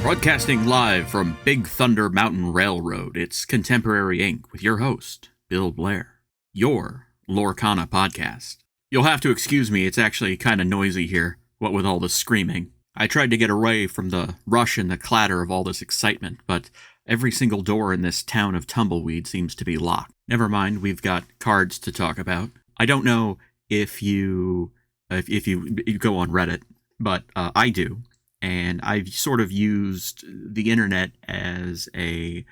Broadcasting live from Big Thunder Mountain Railroad, it's Contemporary Inc. with your host, Bill Blair, your Lorcana podcast. You'll have to excuse me, it's actually kind of noisy here, what with all the screaming. I tried to get away from the rush and the clatter of all this excitement, but every single door in this town of Tumbleweed seems to be locked. Never mind, we've got cards to talk about. I don't know if you go on Reddit, but I do. And I've sort of used the internet as a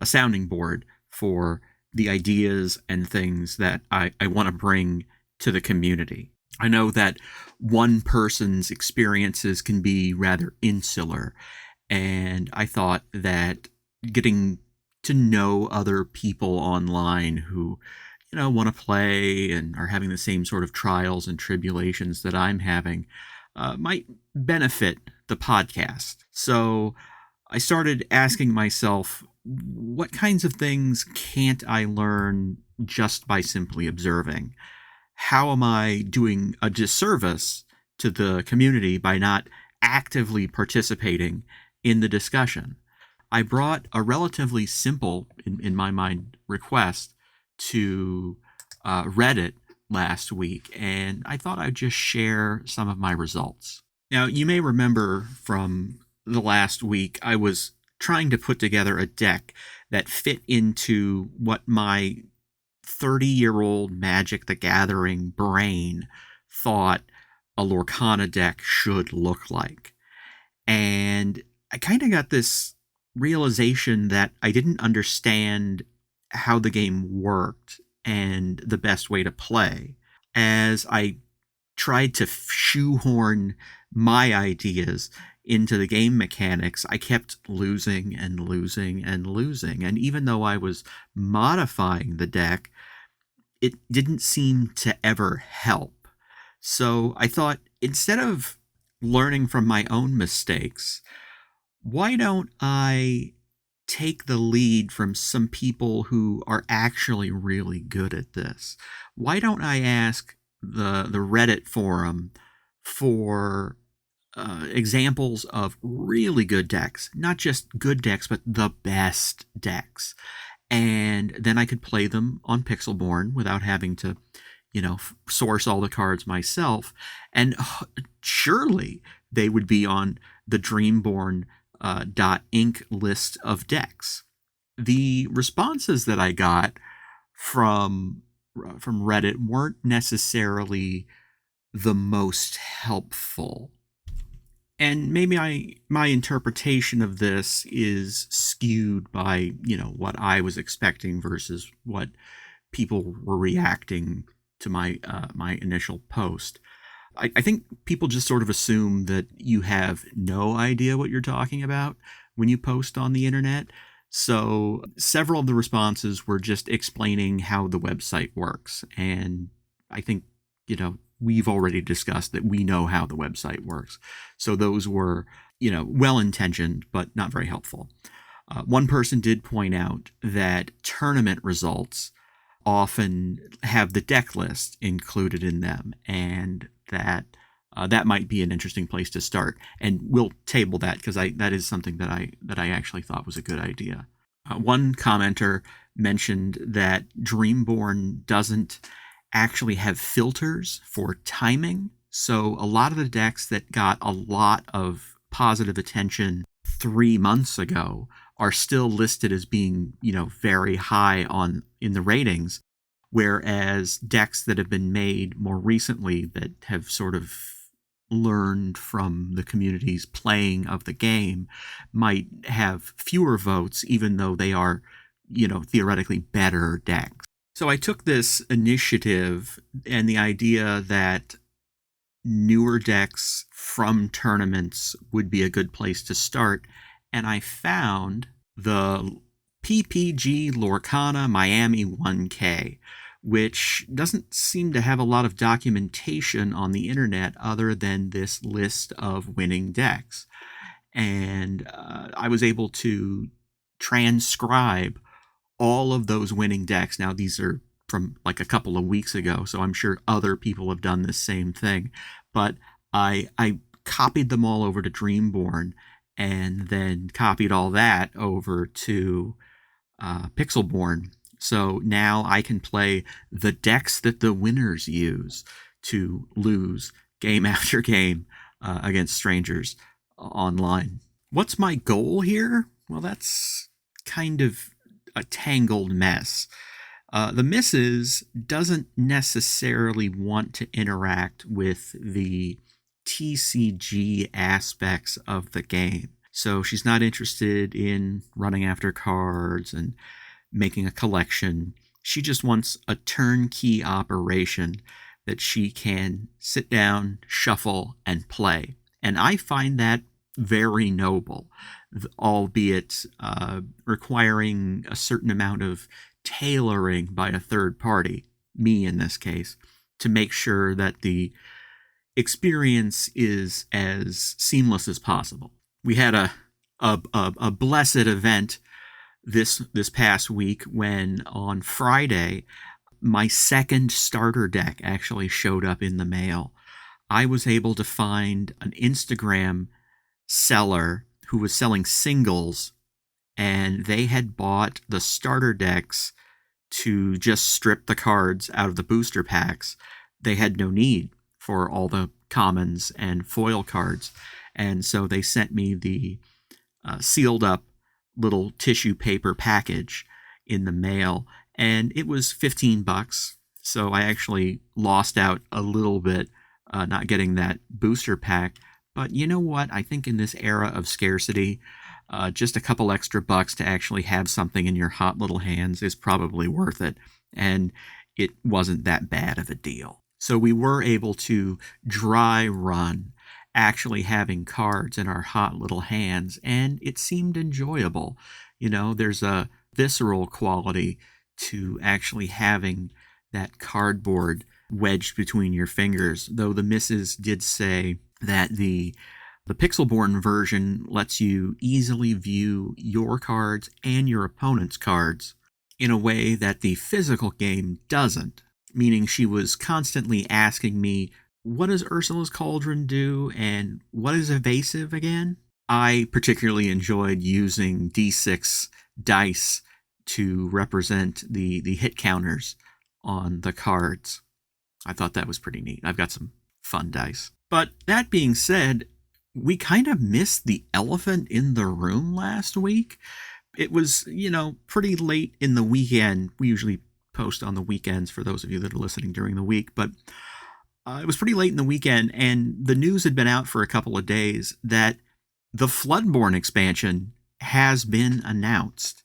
sounding board for the ideas and things that I want to bring to the community. I know that one person's experiences can be rather insular, and I thought that getting to know other people online who, want to play and are having the same sort of trials and tribulations that I'm having might benefit the podcast. So I started asking myself, what kinds of things can't I learn just by simply observing? How am I doing a disservice to the community by not actively participating in the discussion? I brought a relatively simple, in my mind, request to Reddit last week, and I thought I'd just share some of my results. Now, you may remember from the last week, I was trying to put together a deck that fit into what my 30-year-old Magic the Gathering brain thought a Lorcana deck should look like. And I kind of got this realization that I didn't understand how the game worked and the best way to play. As I tried to shoehorn my ideas into the game mechanics, I kept losing and losing and losing. And even though I was modifying the deck, it didn't seem to ever help. So I thought, instead of learning from my own mistakes, why don't I take the lead from some people who are actually really good at this? Why don't I ask the Reddit forum for examples of really good decks, not just good decks, but the best decks? And then I could play them on Pixelborn without having to, source all the cards myself. And surely they would be on the Dreamborn .inc list of decks. The responses that I got from Reddit weren't necessarily the most helpful. And maybe my interpretation of this is skewed by, what I was expecting versus what people were reacting to my initial post. I think people just sort of assume that you have no idea what you're talking about when you post on the internet. So several of the responses were just explaining how the website works. And I think, we've already discussed that we know how the website works. So those were, well-intentioned, but not very helpful. One person did point out that tournament results often have the deck list included in them, and that might be an interesting place to start. And we'll table that because that is something that I actually thought was a good idea. One commenter mentioned that Dreamborn doesn't actually have filters for timing. So a lot of the decks that got a lot of positive attention 3 months ago are still listed as being, very high in the ratings, whereas decks that have been made more recently that have sort of learned from the community's playing of the game might have fewer votes, even though they are, theoretically better decks. So I took this initiative and the idea that newer decks from tournaments would be a good place to start, and I found the PPG Lorcana Miami 1K, which doesn't seem to have a lot of documentation on the internet other than this list of winning decks. And I was able to transcribe all of those winning decks. Now, these are from like a couple of weeks ago, so I'm sure other people have done the same thing. But I copied them all over to Dreamborn and then copied all that over to Pixelborn. So now I can play the decks that the winners use to lose game after game against strangers online. What's my goal here? Well, that's kind of a tangled mess. The missus doesn't necessarily want to interact with the TCG aspects of the game. So she's not interested in running after cards and making a collection. She just wants a turnkey operation that she can sit down, shuffle, and play. And I find that very noble, albeit requiring a certain amount of tailoring by a third party, me in this case, to make sure that the experience is as seamless as possible. We had a blessed event this past week when on Friday my second starter deck actually showed up in the mail. I was able to find an Instagram seller who was selling singles, and they had bought the starter decks to just strip the cards out of the booster packs. They had no need for all the commons and foil cards, and so they sent me the sealed up little tissue paper package in the mail, and it was $15. So I actually lost out a little bit not getting that booster pack. But you know what? I think in this era of scarcity, just a couple extra bucks to actually have something in your hot little hands is probably worth it. And it wasn't that bad of a deal. So we were able to dry run actually having cards in our hot little hands, and it seemed enjoyable. You know, there's a visceral quality to actually having that cardboard wedged between your fingers, though the missus did say that the Pixelborn version lets you easily view your cards and your opponent's cards in a way that the physical game doesn't, meaning she was constantly asking me, what does Ursula's Cauldron do, and what is evasive again? I particularly enjoyed using D6 dice to represent the hit counters on the cards. I thought that was pretty neat. I've got some fun dice. But that being said, we kind of missed the elephant in the room last week. It was, pretty late in the weekend. We usually post on the weekends for those of you that are listening during the week, but it was pretty late in the weekend, and the news had been out for a couple of days that the Floodborn expansion has been announced.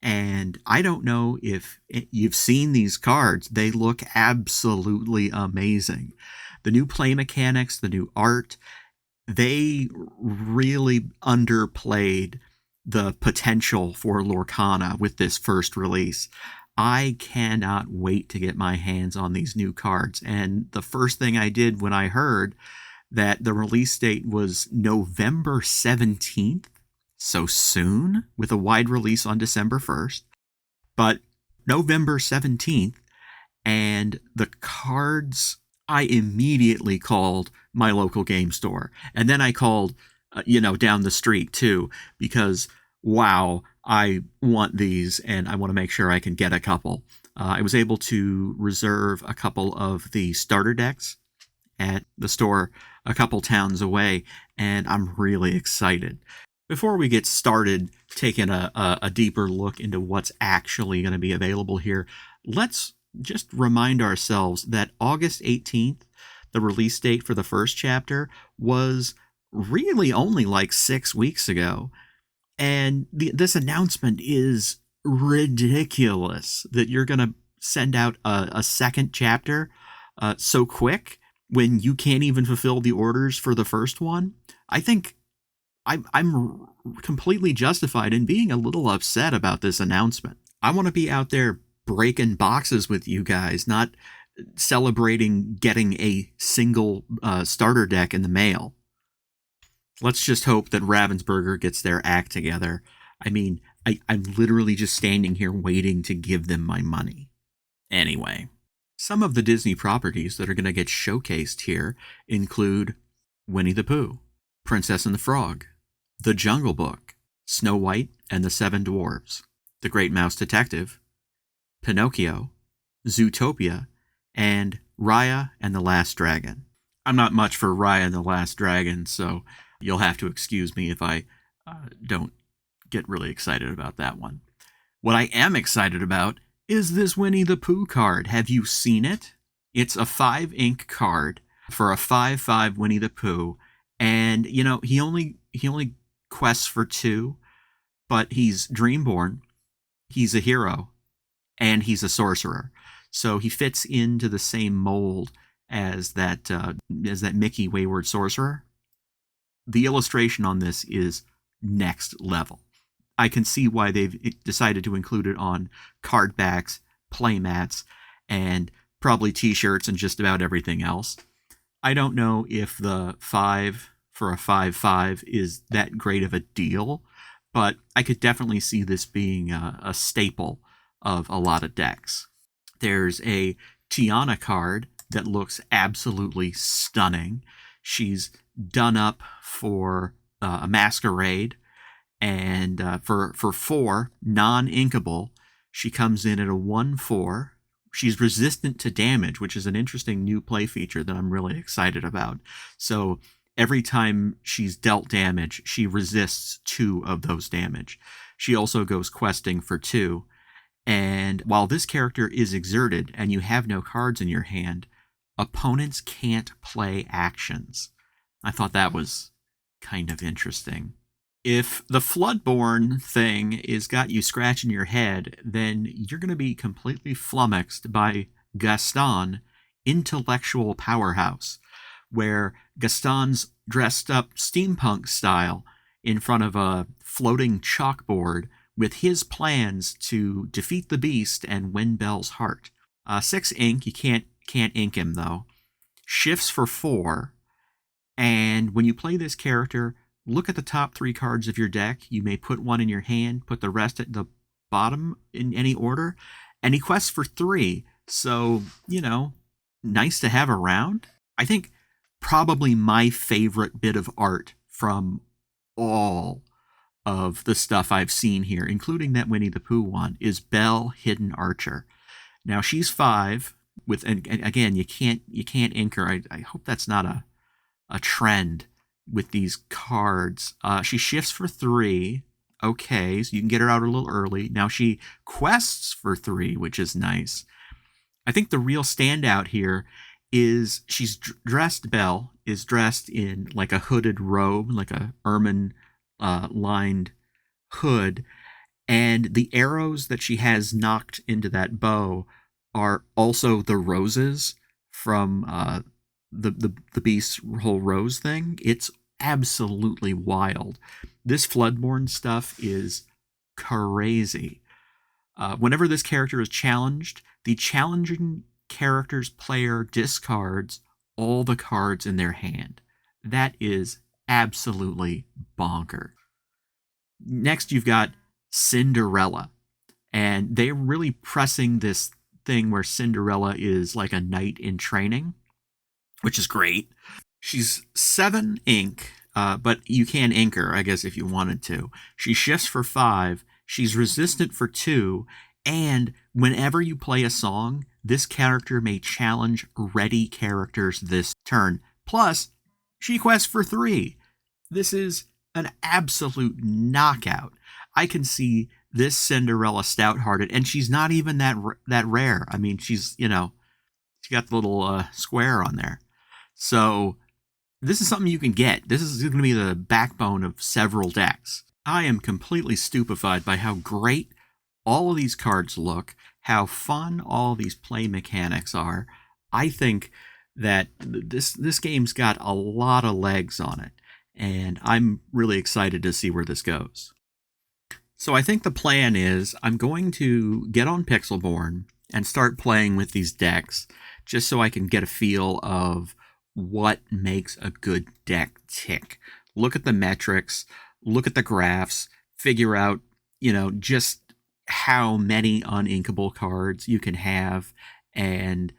And I don't know if you've seen these cards. They look absolutely amazing. The new play mechanics, the new art, they really underplayed the potential for Lorcana with this first release. I cannot wait to get my hands on these new cards. And the first thing I did when I heard that the release date was November 17th, so soon, with a wide release on December 1st, but November 17th, and the cards, I immediately called my local game store. And then I called, down the street too, because wow, I want these and I want to make sure I can get a couple. I was able to reserve a couple of the starter decks at the store a couple towns away, and I'm really excited. Before we get started taking a deeper look into what's actually going to be available here, let's just remind ourselves that August 18th, the release date for the first chapter, was really only like 6 weeks ago. And this announcement is ridiculous that you're going to send out a second chapter so quick when you can't even fulfill the orders for the first one. I think I'm completely justified in being a little upset about this announcement. I want to be out there breaking boxes with you guys, not celebrating getting a single starter deck in the mail. Let's just hope that Ravensburger gets their act together. I mean, I'm literally just standing here waiting to give them my money. Anyway, some of the Disney properties that are going to get showcased here include Winnie the Pooh, Princess and the Frog, The Jungle Book, Snow White and the Seven Dwarfs, The Great Mouse Detective, Pinocchio, Zootopia, and Raya and the Last Dragon. I'm not much for Raya and the Last Dragon, so you'll have to excuse me if I don't get really excited about that one. What I am excited about is this Winnie the Pooh card. Have you seen it? It's a 5 ink card for a 5/5 Winnie the Pooh, and you know he only quests for 2, but he's Dreamborn, he's a hero, and he's a sorcerer, so he fits into the same mold as that Mickey Wayward Sorcerer. The illustration on this is next level. I can see why they've decided to include it on card backs, play mats, and probably t-shirts and just about everything else. I don't know if the 5 for a 5/5 is that great of a deal, but I could definitely see this being a staple of a lot of decks. There's a Tiana card that looks absolutely stunning. She's done up for a masquerade, and for 4 non-inkable, she comes in at a 1/4. She's resistant to damage, which is an interesting new play feature that I'm really excited about. So every time she's dealt damage, she resists 2 of those damage. She also goes questing for 2. And while this character is exerted and you have no cards in your hand, opponents can't play actions. I thought that was kind of interesting. If the Floodborn thing is got you scratching your head, then you're going to be completely flummoxed by Gaston, Intellectual Powerhouse, where Gaston's dressed up steampunk style in front of a floating chalkboard with his plans to defeat the beast and win Belle's heart. 6 ink, you can't ink him though. Shifts for 4, and when you play this character, look at the top 3 cards of your deck. You may put one in your hand, put the rest at the bottom in any order, and he quests for 3. So, nice to have around. I think probably my favorite bit of art from all of the stuff I've seen here, including that Winnie the Pooh one, is Belle Hidden Archer. Now she's 5 with, and again, you can't ink her. I hope that's not a trend with these cards. She shifts for 3. Okay, so you can get her out a little early. Now she quests for 3, which is nice. I think the real standout here is she's Belle is dressed in like a hooded robe, like a ermine lined hood, and the arrows that she has knocked into that bow are also the roses from the Beast's whole rose thing. It's absolutely wild. This Floodborn stuff is crazy. Whenever this character is challenged, the challenging character's player discards all the cards in their hand. That is absolutely bonkers. Next, you've got Cinderella, and they're really pressing this thing where Cinderella is like a knight in training, which is great. She's 7 ink, but you can ink her, I guess, if you wanted to. She shifts for 5, she's resistant for 2, and whenever you play a song, this character may challenge ready characters this turn. Plus, she quests for 3. This is an absolute knockout. I can see this Cinderella stout-hearted, and she's not even that rare. I mean, she's, she got the little square on there. So this is something you can get. This is going to be the backbone of several decks. I am completely stupefied by how great all of these cards look, how fun all these play mechanics are. I think that this game's got a lot of legs on it, and I'm really excited to see where this goes. So I think the plan is I'm going to get on Pixelborn and start playing with these decks just so I can get a feel of what makes a good deck tick. Look at the metrics, look at the graphs, figure out, just how many uninkable cards you can have, and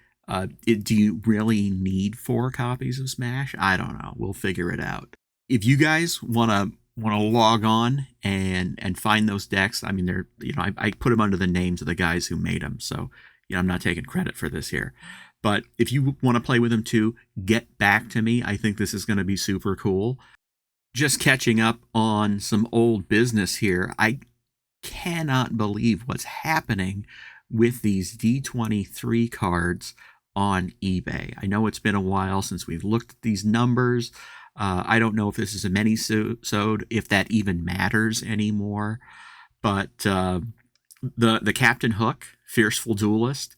do you really need 4 copies of Smash? I don't know. We'll figure it out. If you guys want to want to log on and find those decks, I mean, they're, I put them under the names of the guys who made them. So, I'm not taking credit for this here. But if you want to play with them too, get back to me. I think this is going to be super cool. Just catching up on some old business here. I cannot believe what's happening with these D23 cards on eBay. I know it's been a while since we've looked at these numbers. I don't know if this is a mini-sode, if that even matters anymore. But the Captain Hook, Fierceful Duelist,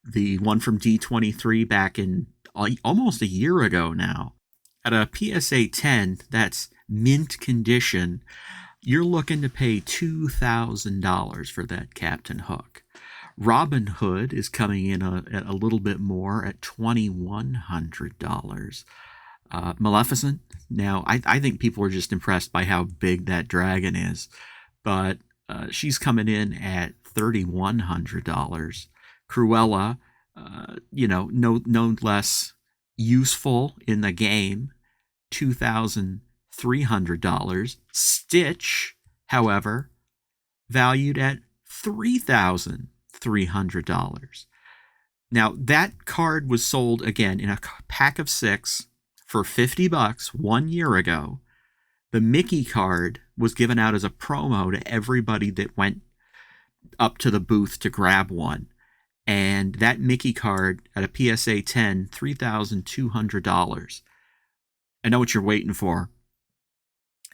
the one from D23 back in almost a year ago now, at a PSA 10 that's mint condition, you're looking to pay $2,000 for that Captain Hook. Robin Hood is coming in a little bit more at $2,100. Maleficent, now I think people are just impressed by how big that dragon is, but she's coming in at $3,100. Cruella, no less useful in the game, $2,300. Stitch, however, valued at $3,300. Now, that card was sold again in a pack of 6 for $50 1 year ago. The Mickey card was given out as a promo to everybody that went up to the booth to grab one. And that Mickey card at a PSA 10, $3,200. I know what you're waiting for.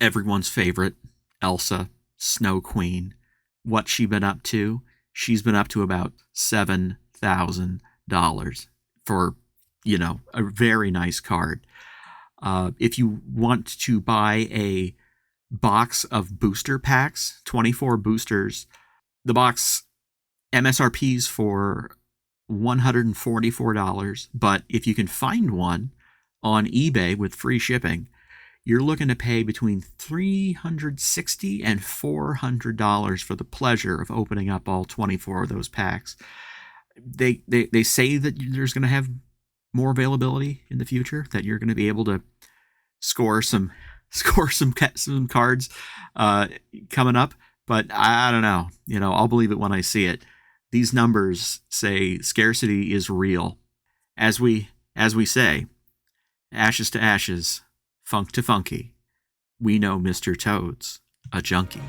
Everyone's favorite, Elsa, Snow Queen. What's she been up to? She's been up to about $7,000 for, a very nice card. If you want to buy a box of booster packs, 24 boosters, the box MSRP's for $144, but if you can find one on eBay with free shipping, you're looking to pay between $360 and $400 for the pleasure of opening up all 24 of those packs. They say that there's going to have more availability in the future, that you're going to be able to score some cards coming up, but I don't know. I'll believe it when I see it. These numbers say scarcity is real. As we say, ashes to ashes, funk to funky, we know Mr. Toad's a junkie.